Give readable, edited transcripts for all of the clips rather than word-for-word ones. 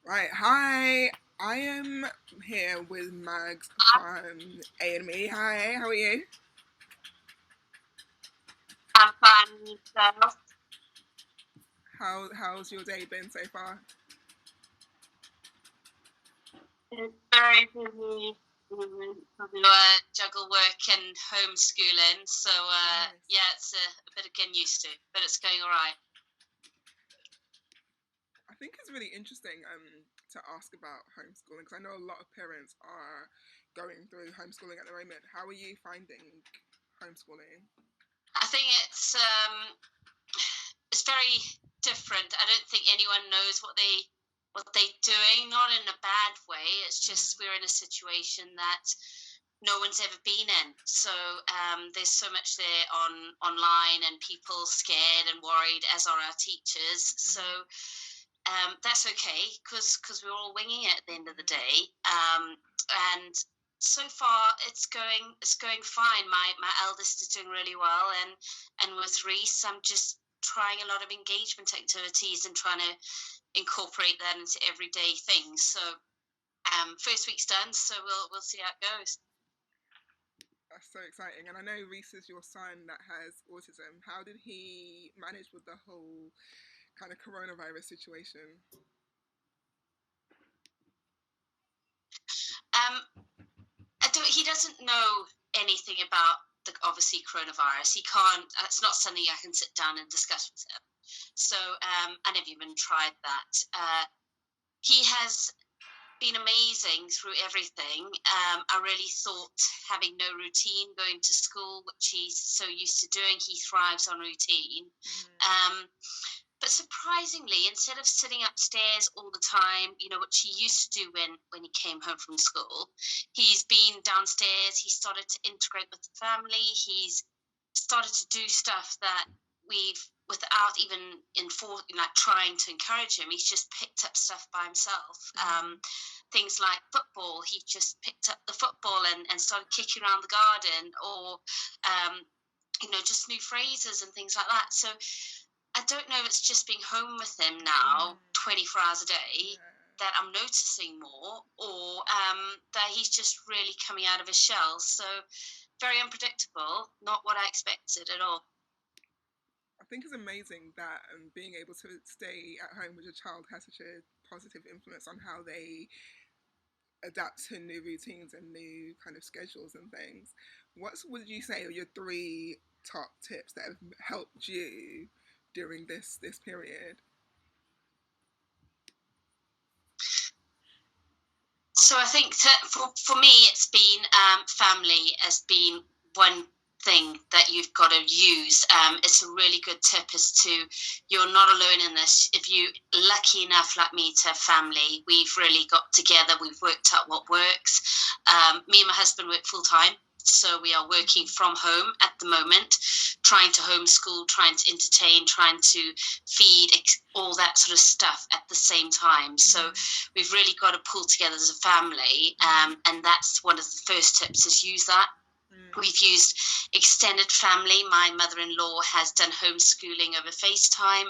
Right, hi. I am here with Mags from A&Me. Hi, how are you? I'm fine with yourself. How's your day been so far? It's very busy. We juggle work and homeschooling, so Nice. yeah, it's a bit of getting used to, but it's going all right. I think it's really interesting to ask about homeschooling because I know a lot of parents are going through homeschooling at the moment. How are you finding homeschooling? I think it's very different. I don't think anyone knows what they're doing, not in a bad way. It's just we're in a situation that no one's ever been in. So there's so much there online, and people scared and worried, as are our teachers. So that's okay because we're all winging it at the end of the day. And so far it's going fine. My eldest is doing really well, and with Reese, I'm just trying a lot of engagement activities and trying to incorporate that into everyday things. So first week's done, so we'll see how it goes. That's so exciting. And I know Reese is your son that has autism. How did he manage with the whole kind of coronavirus situation? Um, he doesn't know anything about the obviously coronavirus. He can't. It's not something I can sit down and discuss with him. So I never even tried that. He has been amazing through everything. I really thought having no routine, going to school, which he's so used to doing, he thrives on routine. But surprisingly, instead of sitting upstairs all the time, what he used to do when he came home from school, he's been downstairs. He started to integrate with the family. He's started to do stuff that we've, without even trying to encourage him, he's just picked up stuff by himself. Things like football, he just picked up the football and started kicking around the garden, or just new phrases and things like that. So I don't know if it's just being home with him now 24 hours a day that I'm noticing more, or that he's just really coming out of his shell. So very unpredictable, not what I expected at all. I think it's amazing that being able to stay at home with your child has such a positive influence on how they adapt to new routines and new kind of schedules and things. What would you say are your three top tips that have helped you during this period? So I think for me, it's been family has been one thing that you've got to use. It's a really good tip as to you're not alone in this. If you're lucky enough, like me, to have family, we've really got together. We've worked out what works. Me and my husband work full time. So we are working from home at the moment, trying to homeschool, trying to entertain, trying to feed, all that sort of stuff at the same time. So we've really got to pull together as a family, and that's one of the first tips, is use that. We've used extended family. My mother-in-law has done homeschooling over FaceTime.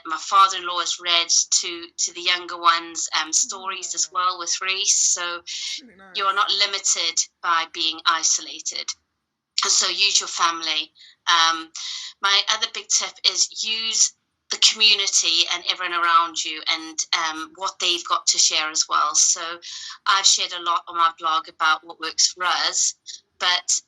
My father-in-law has read to the younger ones stories as well with Reese. So Really nice. you are not limited by being isolated. So use your family. My other big tip is use the community and everyone around you, and what they've got to share as well. So I've shared a lot on my blog about what works for us, but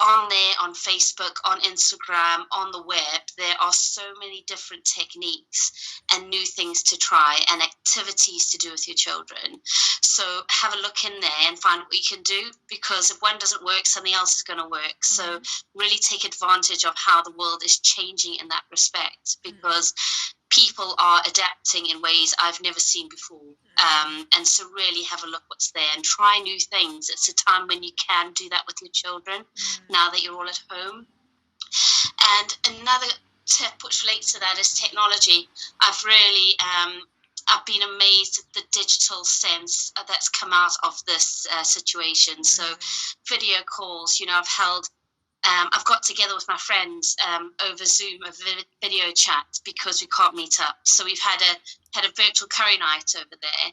on there, on Facebook, on Instagram, on the web, there are so many different techniques and new things to try and activities to do with your children. So have a look in there and find what you can do, because if one doesn't work, something else is going to work. So really take advantage of how the world is changing in that respect, because people are adapting in ways I've never seen before. And so really have a look what's there and try new things. It's a time when you can do that with your children, now that you're all at home. And another tip which relates to that is technology. I've really I've been amazed at the digital sense that's come out of this situation. So video calls, I've held I've got together with my friends over Zoom, a video chat, because we can't meet up. So we've had a virtual curry night over there.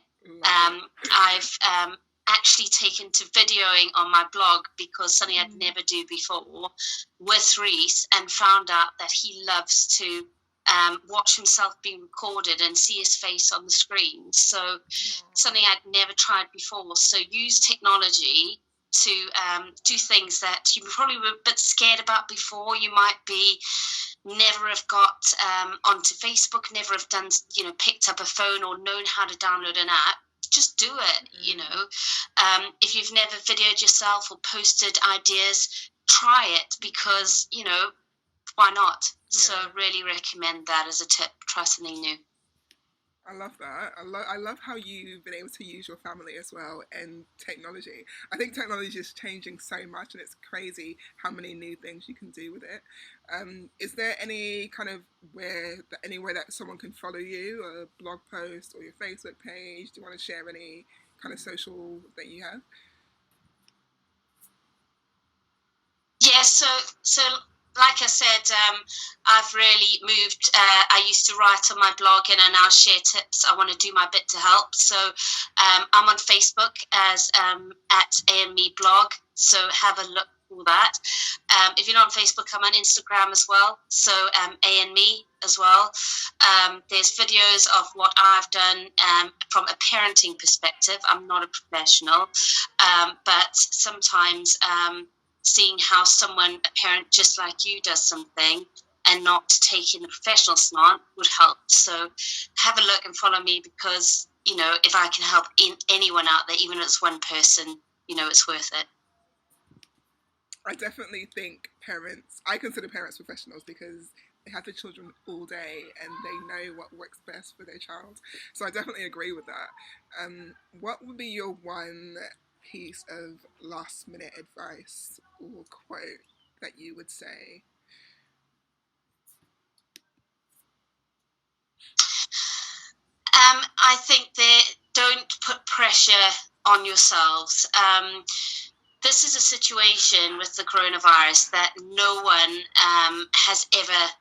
I've actually taken to videoing on my blog, because something I'd never do before, with Reese, and found out that he loves to watch himself being recorded and see his face on the screen. So something I'd never tried before. So use technology to do things that you probably were a bit scared about before. You might be never have got onto Facebook, never have done, picked up a phone or known how to download an app. Just do it, if you've never videoed yourself or posted ideas, try it, because, why not? Yeah. So really recommend that as a tip. Try something new. I love that. I love how you've been able to use your family as well and technology. I think technology is changing so much, and it's crazy how many new things you can do with it. Is there any kind of anywhere that someone can follow you, a blog post or your Facebook page? Do you want to share any kind of social that you have? Yeah, so like I said, I've really moved. I used to write on my blog, and I now share tips. I want to do my bit to help. So I'm on Facebook as at AME blog. So have a look for that. If you're not on Facebook, I'm on Instagram as well. So AME as well. There's videos of what I've done from a parenting perspective. I'm not a professional, but sometimes seeing how someone, a parent just like you, does something and not taking the professional slant would help. So have a look and follow me, because, if I can help anyone out there, even if it's one person, it's worth it. I definitely think I consider parents professionals, because they have the children all day and they know what works best for their child. So I definitely agree with that. What would be your one piece of last minute advice or quote that you would say? I think that don't put pressure on yourselves. This is a situation with the coronavirus that no one has ever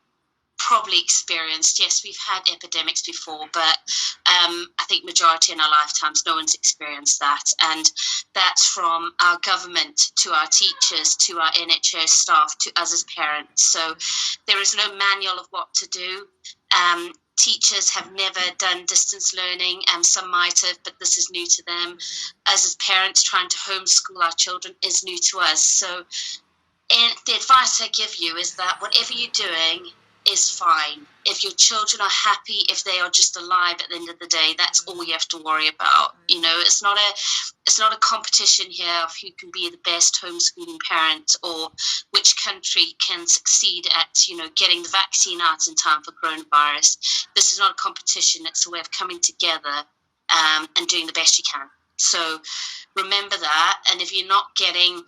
probably experienced. Yes, we've had epidemics before, but I think majority in our lifetimes, no one's experienced that. And that's from our government to our teachers to our NHS staff to us as parents. So there is no manual of what to do. Teachers have never done distance learning, some might have, but this is new to them. Us as parents trying to homeschool our children is new to us. So the advice I give you is that whatever you're doing is fine. If your children are happy, if they are just alive at the end of the day, that's all you have to worry about. It's not a competition here of who can be the best homeschooling parent or which country can succeed at, getting the vaccine out in time for coronavirus. This is not a competition. It's a way of coming together and doing the best you can. So remember that. And if you're not getting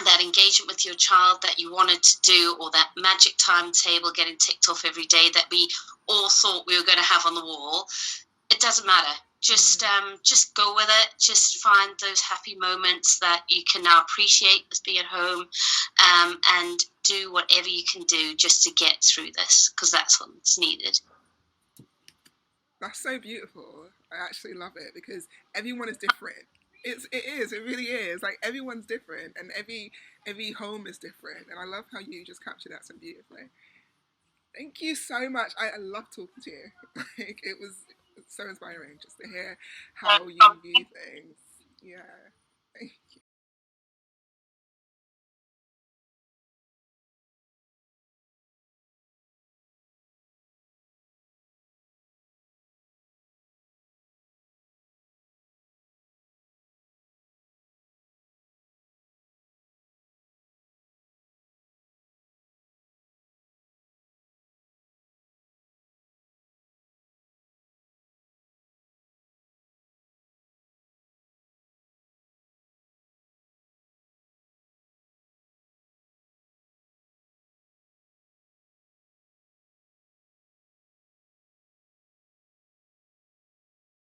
that engagement with your child that you wanted to do, or that magic timetable getting ticked off every day that we all thought we were going to have on the wall, it doesn't matter. Just go with it. Just find those happy moments that you can now appreciate with being at home, and do whatever you can do just to get through this, because that's what's needed. That's so beautiful. I actually love it, because everyone is different. It really is. Like, everyone's different, and every home is different. And I love how you just captured that so beautifully. Thank you so much. I love talking to you. Like, it was so inspiring just to hear how you view things. Yeah. Thank you.